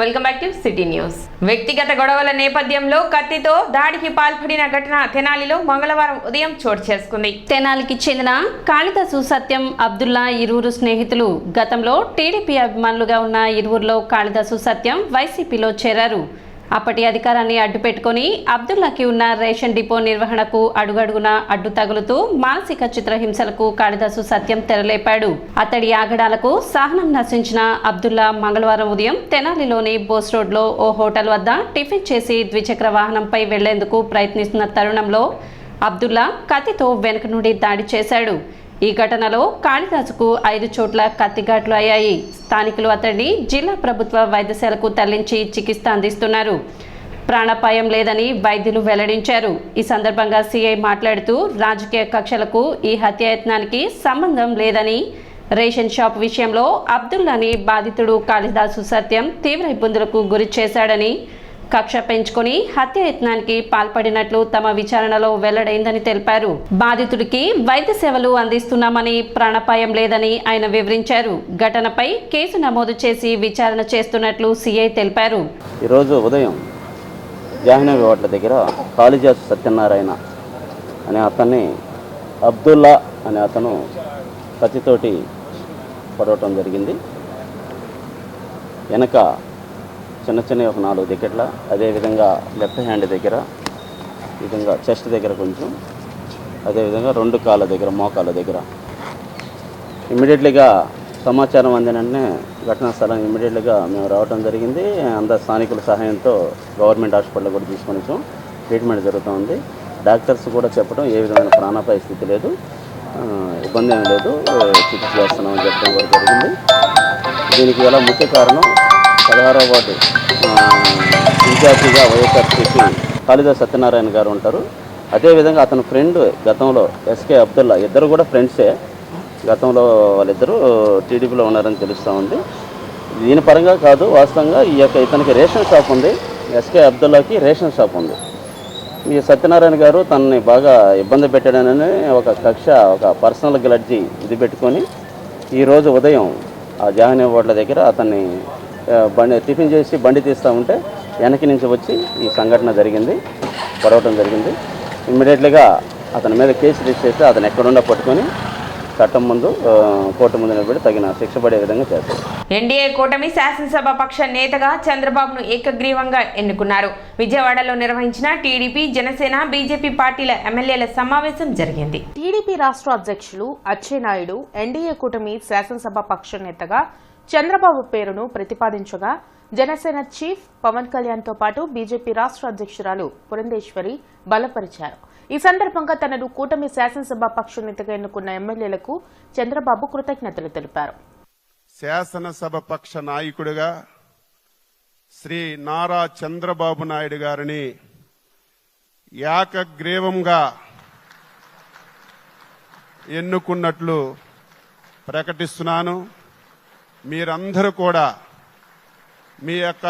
Welcome back to city news. వ్యక్తిగత గొడవల నేపథ్యంలో కత్తితో దాడికి పాల్పడిన ఘటన తెనాలిలో మంగళవారం ఉదయం చోటు చేసుకుంది. తెనాలికి చెందిన కాళిదాసు సత్యం అబ్దుల్లా ఇరువురు స్నేహితులు గతంలో టీడీపీ అభిమానులుగా ఉన్న ఇరువురులో కాళిదాసు సత్యం వైసీపీలో చేరారు. అప్పటి అధికారాన్ని అడ్డుపెట్టుకుని అబ్దుల్లాకి ఉన్న రేషన్ డిపో నిర్వహణకు అడుగడుగున అడ్డు తగులుతూ మానసిక చిత్రహింసలకు కాళిదాసు సత్యం తెరలేపాడు. అతడి ఆగడాలకు సహనం నశించిన అబ్దుల్లా మంగళవారం ఉదయం తెనాలిలోని బోస్ రోడ్లో ఓ హోటల్ వద్ద టిఫిన్ చేసి ద్విచక్ర వాహనంపై వెళ్లేందుకు ప్రయత్నిస్తున్న తరుణంలో అబ్దుల్లా కత్తితో వెనుక నుండి దాడి చేశాడు. ఈ ఘటనలో కాళిదాసుకు 5 చోట్ల కత్తిఘాట్లు అయ్యాయి. స్థానికులు అతడిని జిల్లా ప్రభుత్వ వైద్యశాలకు తరలించి చికిత్స అందిస్తున్నారు. ప్రాణాపాయం లేదని వైద్యులు వెల్లడించారు. ఈ సందర్భంగా సీఐ మాట్లాడుతూ రాజకీయ కక్షలకు ఈ హత్యాయత్నానికి సంబంధం లేదని, రేషన్ షాప్ విషయంలో అబ్దుల్లాని బాధితుడు కాళిదాసు సత్యం తీవ్ర ఇబ్బందులకు గురి చేశాడని, కక్ష పెంచుకొని హత్యాయత్నానికి పాల్పడినట్లు తమ విచారణలో వెల్లడైందని తెలిపారు. బాధితుడికి వైద్య సేవలు అందిస్తున్నామని, ప్రాణాపాయం లేదని ఆయన వివరించారు. ఘటనపై కేసు నమోదు చేసి విచారణ చేస్తున్నట్లు సీఐ తెలిపారు. ఈరోజు ఉదయం జాహ్నవి హోటల్ దగ్గర కాళిదాసు సత్యనారాయణ అనే అతన్ని అబ్దుల్లా అనే అతను కత్తితోటి పడవటం జరిగింది. వెనక చిన్న ఒక 4 వికెట్ల, అదేవిధంగా లెఫ్ట్ హ్యాండ్ దగ్గర, ఈ విధంగా చెస్ట్ దగ్గర కొంచెం, అదేవిధంగా 2 కాళ్ళ దగ్గర, మోకాళ్ళ దగ్గర. ఇమ్మీడియట్లీగా సమాచారం అందిన వెంటనే ఘటనా స్థలం ఇమ్మీడియట్లీగా మేము రావడం జరిగింది. అందరు స్థానికుల సహాయంతో గవర్నమెంట్ హాస్పిటల్ కూడా తీసుకొని వచ్చాం. ట్రీట్మెంట్ జరుగుతూ ఉంది. డాక్టర్స్ కూడా చెప్పడం ఏ విధమైన ప్రాణాపాయ స్థితి లేదు, ఇబ్బంది ఏమీ లేదు, చికిత్స చేస్తున్నామని చెప్పడం కూడా జరిగింది. దీనికి గల ముఖ్య కారణం 16వ వార్డు ఇన్ఛార్జిగా వైఎస్ఆర్సీపీ కాళిదాసు సత్యనారాయణ గారు ఉంటారు. అదేవిధంగా అతని ఫ్రెండ్ గతంలో ఎస్కే అబ్దుల్లా, ఇద్దరు కూడా ఫ్రెండ్సే. గతంలో వాళ్ళిద్దరూ టీడీపీలో ఉన్నారని తెలుస్తూ ఉంది. దీని పరంగా కాదు, వాస్తవంగా ఇతనికి రేషన్ షాప్ ఉంది, ఎస్కే అబ్దుల్లాకి రేషన్ షాప్ ఉంది. ఈ సత్యనారాయణ గారు తనని బాగా ఇబ్బంది పెట్టాడనని ఒక కక్ష, ఒక పర్సనల్ గ్లడ్జి ఇది పెట్టుకొని ఈరోజు ఉదయం ఆ జాహ్నవి హోటల్ దగ్గర అతన్ని టిఫిన్ చేసి బండి తీస్తూ ఉంటే వెనక్కి నుంచి వచ్చి ఈ సంఘటన జరిగింది, పడవటం జరిగింది. ఇమ్మీడియట్లీగా అతని మీద కేసు రిజిస్టర్ చేస్తే అతను ఎక్కడుండా పట్టుకొని చట్టం ముందు, కోర్టు ముందు నిలబడి తగిన శిక్ష పడే విధంగా చేస్తారు. ఎన్డీఏ కూటమి శాసనసభ పక్ష నేతగా చంద్రబాబును ఏకగ్రీవంగా ఎన్నుకున్నారు. విజయవాడలో నిర్వహించిన టీడీపీ, జనసేన, బీజేపీ పార్టీల ఎమ్మెల్యేల సమావేశం జరిగింది. టీడీపీ రాష్ట్ర అధ్యక్షులు అచ్చెన్నాయుడు ఎన్డీఏ కూటమి శాసనసభ పక్ష నేతగా చంద్రబాబు పేరును ప్రతిపాదించగా, జనసేన చీఫ్ పవన్ కళ్యాణ్తో పాటు బీజేపీ రాష్ట్ర అధ్యక్షురాలు పురంధేశ్వరి బలపరిచారు. ఈ సందర్భంగా తనను కూటమి శాసనసభ పక్ష నేతగా ఎన్నుకున్న ఎమ్మెల్యేలకు చంద్రబాబు కృతజ్ఞతలు తెలిపారు. శాసనసభ పక్ష నాయకుడిగా శ్రీ నారా చంద్రబాబు నాయుడు గారిని ఏకగ్రీవంగా ఎన్నుకున్నట్లు ప్రకటిస్తున్నాను. మీరందరూ కూడా మీ యొక్క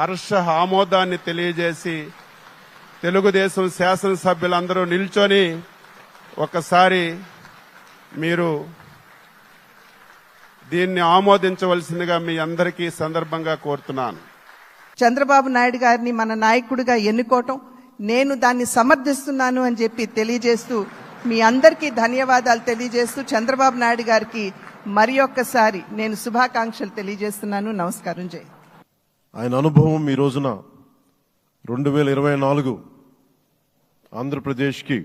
హర్ష ఆమోదాన్ని తెలియజేసి తెలుగుదేశం శాసనసభ్యులందరూ నిల్చొని ఒకసారి మీరు దీన్ని ఆమోదించవలసిందిగా మీ అందరికీ సందర్భంగా కోరుతున్నాను. చంద్రబాబు నాయుడు గారిని మన నాయకుడిగా ఎన్నుకోవటం, నేను దాన్ని సమర్థిస్తున్నాను అని చెప్పి తెలియజేస్తూ మీ అందరికీ ధన్యవాదాలు తెలియజేస్తూ చంద్రబాబు నాయుడు గారికి మరి ఒక్కసారి నేను శుభాకాంక్షలు తెలియజేస్తున్నాను. నమస్కారం. జై. ఆయన అనుభవం ఈ రోజున 2024 ఆంధ్రప్రదేశ్కి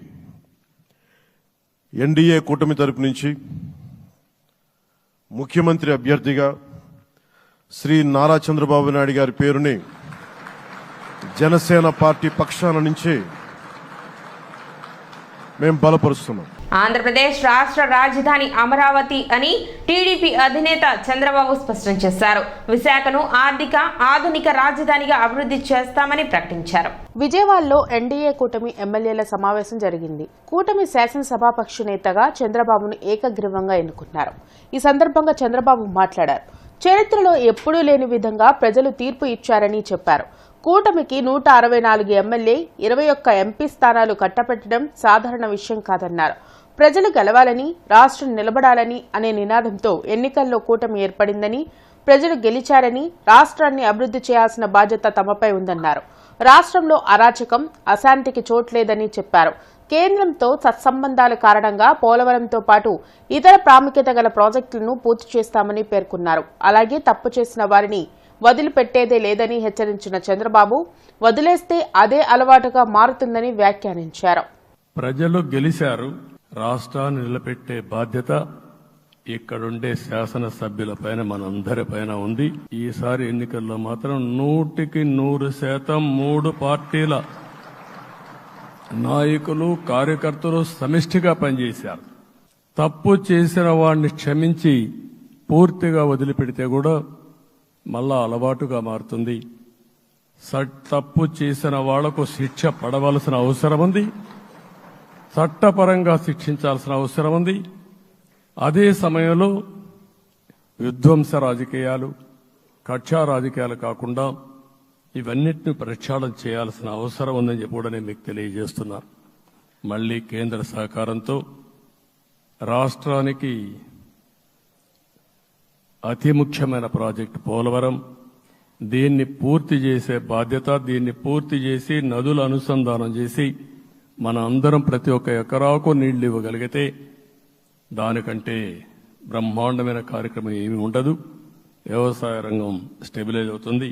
ఎన్డీఏ కూటమి తరపు నుంచి ముఖ్యమంత్రి అభ్యర్థిగా శ్రీ నారా చంద్రబాబు నాయుడు గారి పేరుని జనసేన పార్టీ పక్షాన నుంచి మేము బలపరుస్తున్నాం. ఆంధ్రప్రదేశ్ రాష్ట్ర రాజధాని అమరావతి అని టీడీపీ అధినేత చంద్రబాబు స్పష్టం చేశారు. విశాఖను ఆర్థిక, ఆధునిక రాజధానిగా అభివృద్ధి చేస్తామని ప్రకటించారు. విజయవాడలో ఎన్డీఏ కూటమి ఎమ్మెల్యేల సమావేశం జరిగింది. కూటమి శాసనసభాపక్ష నేతగా చంద్రబాబును ఏకగ్రీవంగా ఎన్నుకున్నారు. ఈ సందర్భంగా చంద్రబాబు మాట్లాడారు. చరిత్రలో ఎప్పుడూ లేని విధంగా ప్రజలు తీర్పు ఇచ్చారని చెప్పారు. కూటమికి 164 ఎమ్మెల్యే, 21 ఎంపీ స్థానాలు కట్టపెట్టడం సాధారణ విషయం కాదన్నారు. ప్రజలు గెలవాలని, రాష్ట్రం నిలబడాలని అనే నినాదంతో ఎన్నికల్లో కూటమి ఏర్పడిందని, ప్రజలు గెలిచారని రాష్ట్రాన్ని అభివృద్ధి చేయాల్సిన బాధ్యత తమపై ఉందన్నారు. రాష్ట్రంలో అరాచకం, అశాంతికి చోట్లేదని చెప్పారు. కేంద్రంతో సత్సంబంధాల కారణంగా పోలవరంతో పాటు ఇతర ప్రాముఖ్యత గల ప్రాజెక్టులను పూర్తి చేస్తామని పేర్కొన్నారు. అలాగే తప్పు చేసిన వారిని వదిలిపెట్టేదే లేదని హెచ్చరించిన చంద్రబాబు వదిలేస్తే అదే అలవాటుగా మారుతుందని వ్యాఖ్యానించారు. ప్రజలు గెలిచారు, రాష్ట్రాన్ని నిలబెట్టే బాధ్యత ఇక్కడుండే శాసనసభ్యులపైన మనందరిపైన ఉంది. ఈసారి ఎన్నికల్లో మాత్రం 100% 3 పార్టీల నాయకులు, కార్యకర్తలు సమిష్టిగా పనిచేశారు. తప్పు చేసిన వాడిని క్షమించి పూర్తిగా వదిలిపెడితే కూడా మళ్ళా అలవాటుగా మారుతుంది. తప్పు చేసిన వాళ్లకు శిక్ష పడవలసిన అవసరం ఉంది, చట్టపరంగా శిక్షించాల్సిన అవసరం ఉంది. అదే సమయంలో విధ్వంస రాజకీయాలు, కక్షా రాజకీయాలు కాకుండా ఇవన్నిటిని ప్రక్షాళన చేయాల్సిన అవసరం ఉందని చెప్పి కూడా నేను మీకు తెలియజేస్తున్నాను. మళ్లీ కేంద్ర సహకారంతో రాష్ట్రానికి అతి ముఖ్యమైన ప్రాజెక్టు పోలవరం, దీన్ని పూర్తి చేసే బాధ్యత, దీన్ని పూర్తి చేసి నదుల అనుసంధానం చేసి మన అందరం ప్రతి ఒక్క ఎకరాకు నీళ్లు ఇవ్వగలిగితే దానికంటే బ్రహ్మాండమైన కార్యక్రమం ఏమీ ఉండదు. వ్యవసాయ రంగం స్టెబిలైజ్ అవుతుంది.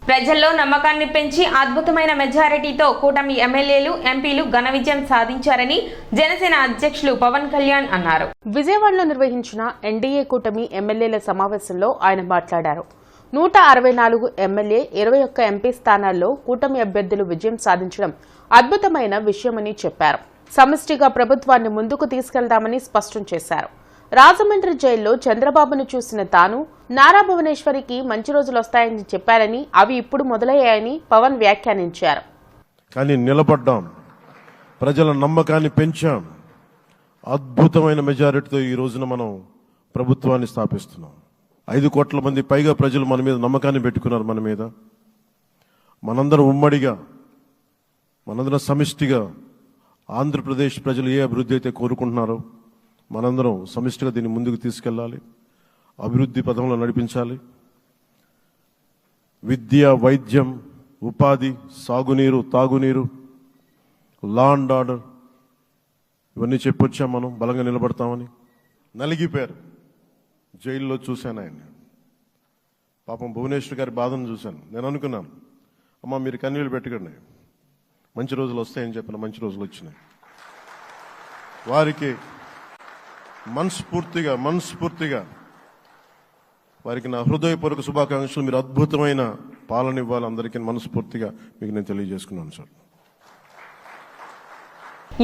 ప్రజల్లో నమ్మకాన్ని పెంచి అద్భుతమైన మెజారిటీతో కూటమి ఎమ్మెల్యేలు, ఎంపీలు ఘన విజయం సాధించారని జనసేన అధ్యక్షులు పవన్ కళ్యాణ్ అన్నారు. విజయవాడలో నిర్వహించిన ఎన్డీఏ కూటమి ఎమ్మెల్యేల సమావేశంలో ఆయన మాట్లాడారు. 164 ఎమ్మెల్యే, 21 ఎంపీ స్థానాల్లో కూటమి అభ్యర్థులు విజయం సాధించడం అద్భుతమైన విషయమని చెప్పారు. సమిష్టిగా ప్రభుత్వాన్ని ముందుకు తీసుకెళ్తామని స్పష్టం చేశారు. రాజమండ్రి జైల్లో చంద్రబాబును చూసిన తాను నారా భువనేశ్వరికి మంచి రోజులు వస్తాయని చెప్పారని, అవి ఇప్పుడు మొదలయ్యాయని పవన్ వ్యాఖ్యానించారు. కానీ నిలబడ్డాం, ప్రజల నమ్మకాన్ని పెంచాం. అద్భుతమైన మెజారిటీతో ఈ రోజున మనం ప్రభుత్వాన్ని స్థాపిస్తున్నాం. 5 కోట్ల మంది పైగా ప్రజలు మన మీద నమ్మకాన్ని పెట్టుకున్నారు. మన మీద మనందరం ఉమ్మడిగా, మనందరం సమిష్టిగా ఆంధ్రప్రదేశ్ ప్రజలు ఏ అభివృద్ధి అయితే కోరుకుంటున్నారో మనందరం సమిష్టిగా దీన్ని ముందుకు తీసుకెళ్లాలి, అభివృద్ధి పథంలో నడిపించాలి. విద్య, వైద్యం, ఉపాధి, సాగునీరు, తాగునీరు, లా అండ్ ఆర్డర్ ఇవన్నీ చెప్పొచ్చాం. మనం బలంగా నిలబడతామని. నలిగిపోయారు. జైల్లో చూశాను ఆయన్ని. పాపం భువనేశ్వర్ గారి బాధను చూశాను. నేను అనుకున్నాను, అమ్మ మీరు కన్నీళ్ళు పెట్టకండి, మంచి రోజులు వస్తాయని చెప్పిన మంచి రోజులు వచ్చినాయి. వారికి మనస్ఫూర్తిగా వారికి నా హృదయపూర్వక శుభాకాంక్షలు. మీరు అద్భుతమైన పాలన ఇవ్వాలి అందరికీ మనస్ఫూర్తిగా మీకు నేను తెలియజేసుకున్నాను సార్.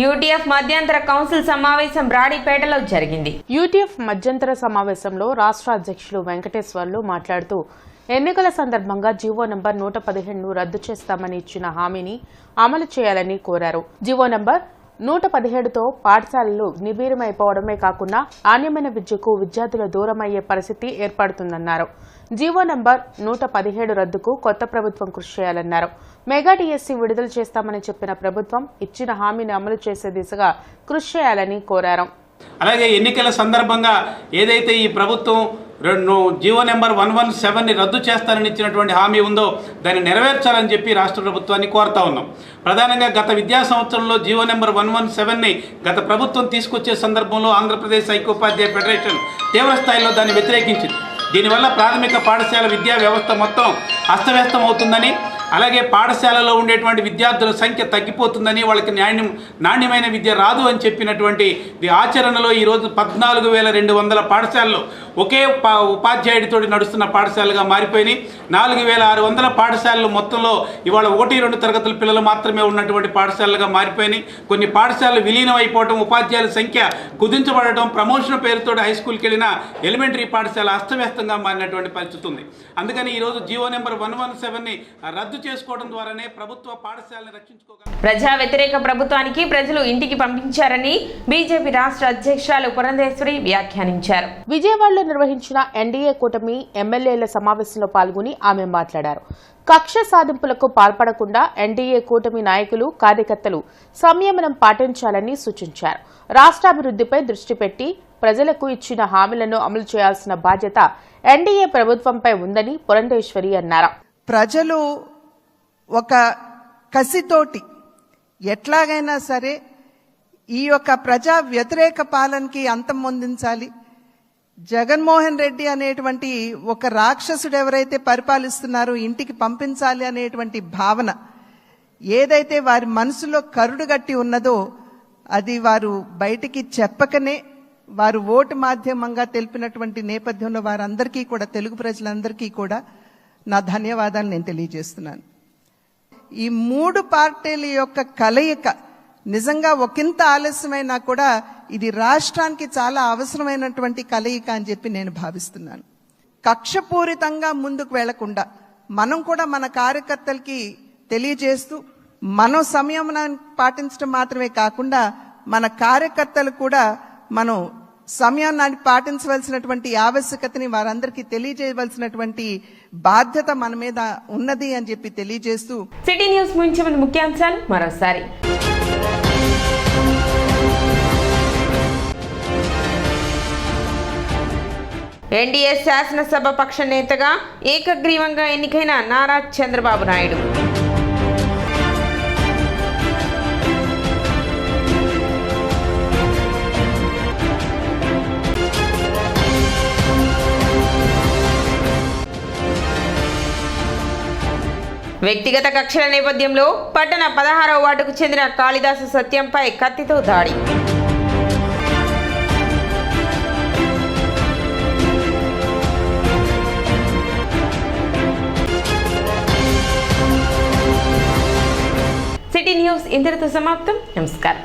యూటీఎఫ్ మధ్యంతర కౌన్సిల్ సమావేశం రాడిపేటలో జరిగింది. యూటీఎఫ్ మధ్యంతర సమావేశంలో రాష్ట్ర అధ్యక్షులు వెంకటేశ్వర్లు మాట్లాడుతూ ఎన్నికల సందర్భంగా జీవో నంబర్ 117ను రద్దు చేస్తామని ఇచ్చిన హామీని అమలు చేయాలని కోరారు. జీవో నంబర్ 117తో పాఠశాలలు నిర్వీర్యమైపోవడమే కాకుండా నాణ్యమైన విద్యకు విద్యార్థుల దూరమయ్యే పరిస్థితి ఏర్పడుతుందన్నారు. జీవో నంబర్ 117 రద్దుకు కొత్త ప్రభుత్వం కృషి చేయాలన్నారు. మెగా డిఎస్సీ విడుదల చేస్తామని చెప్పిన ప్రభుత్వం ఇచ్చిన హామీని అమలు చేసే దిశగా కృషి చేయాలని కోరారు. అలాగే ఎన్నికల సందర్భంగా ఏదైతే ఈ ప్రభుత్వం జీవో నెంబర్ 117ని రద్దు చేస్తానని ఇచ్చినటువంటి హామీ ఉందో దాన్ని నెరవేర్చాలని చెప్పి రాష్ట్ర ప్రభుత్వాన్ని కోరుతా ఉన్నాం. ప్రధానంగా గత విద్యా సంవత్సరంలో జీవో నెంబర్ 117ని గత ప్రభుత్వం తీసుకొచ్చే సందర్భంలో ఆంధ్రప్రదేశ్ ఐక్యోపాధ్యాయ ఫెడరేషన్ తీవ్ర స్థాయిలో దాన్ని వ్యతిరేకించింది. దీనివల్ల ప్రాథమిక పాఠశాల విద్యా వ్యవస్థ మొత్తం అస్తవ్యస్తం అవుతుందని, అలాగే పాఠశాలలో ఉండేటువంటి విద్యార్థుల సంఖ్య తగ్గిపోతుందని, వాళ్ళకి నాణ్యమైన విద్య రాదు అని చెప్పినటువంటి ఆచరణలో ఈరోజు 14,200 పాఠశాలలు ఒకే ఉపాధ్యాయుడితో నడుస్తున్న పాఠశాలగా మారిపోయినాయి. 4,600 పాఠశాలలు మొత్తంలో ఇవాళ 1-2 తరగతుల పిల్లలు మాత్రమే ఉన్నటువంటి పాఠశాలలుగా మారిపోయినాయి. కొన్ని పాఠశాలలు విలీనం అయిపోవడం, ఉపాధ్యాయుల సంఖ్య కుదించబడటం, ప్రమోషన్ పేరుతో హై స్కూల్కి వెళ్ళిన ఎలిమెంటరీ పాఠశాల అస్తవ్యస్తంగా మారినటువంటి పరిస్థితి ఉంది. అందుకని ఈరోజు జీవో నెంబర్ 117ని రద్దు చేసుకోవడం ద్వారానే ప్రభుత్వ పాఠశాలను రక్షించుకోగలరు. ప్రజా వ్యతిరేక ప్రభుత్వానికి ప్రజలు ఇంటికి పంపించారని బీజేపీ రాష్ట్ర అధ్యక్షురాలు పురంధేశ్వరి వ్యాఖ్యానించారు. విజయవాడలో నిర్వహించిన ఎన్డీఏ కూటమి ఎమ్మెల్యేల సమావేశంలో పాల్గొని ఆమె మాట్లాడారు. కక్ష సాధింపులకు పాల్పడకుండా ఎన్డీఏ కూటమి నాయకులు, కార్యకర్తలు సంయమనం పాటించాలని సూచించారు. రాష్ట్రాభివృద్ధిపై దృష్టి పెట్టి ప్రజలకు ఇచ్చిన హామీలను అమలు చేయాల్సిన బాధ్యత ఎన్డీఏ ప్రభుత్వంపై ఉందని పురంధేశ్వరి అన్నారు. ప్రజలు ఒక కసితోటి ఎట్లాగైనా సరే ఈ యొక్క ప్రజా వ్యతిరేక పాలనకి అంతం పొందించాలి, జగన్మోహన్ రెడ్డి అనేటువంటి ఒక రాక్షసుడు ఎవరైతే పరిపాలిస్తున్నారో ఇంటికి పంపించాలి అనేటువంటి భావన ఏదైతే వారి మనసులో కరుడుగట్టి ఉన్నదో అది వారు బయటికి చెప్పకనే వారు ఓటు మాధ్యమంగా తెలిపినటువంటి నేపథ్యంలో వారందరికీ కూడా, తెలుగు ప్రజలందరికీ కూడా నా ధన్యవాదాలు నేను తెలియజేస్తున్నాను. ఈ 3 పార్టీల యొక్క కలయిక నిజంగా ఒకంత ఆలస్యమైనా కూడా ఇది రాష్ట్రానికి చాలా అవసరమైనటువంటి కలయిక అని చెప్పి నేను భావిస్తున్నాను. కక్షపూరితంగా ముందుకు వెళ్లకుండా మనం కూడా మన కార్యకర్తలకి తెలియజేస్తూ మనం సంయమనాన్ని పాటించడం మాత్రమే కాకుండా మన కార్యకర్తలు కూడా మనం సమయాన్ని పాటించవలసినటువంటి ఆవశ్యకతని వారందరికీ తెలియజేయవలసినటువంటి బాధ్యత మన మీద ఉన్నది అని చెప్పి తెలియజేస్తూ సిటీ న్యూస్ ముంచిన ముఖ్యాంశాలు మరోసారి. ఎన్డీఏ శాసనసభ పక్ష నేతగా ఏకగ్రీవంగా ఎన్నికైన నారా చంద్రబాబు నాయుడు. వ్యక్తిగత కక్షల నేపథ్యంలో పట్టణ 16వ వార్డుకు చెందిన కాళిదాసు సత్యంపై కత్తితో దాడి. సిటీ న్యూస్ ఇంతటితో సమాప్తం. నమస్కారం.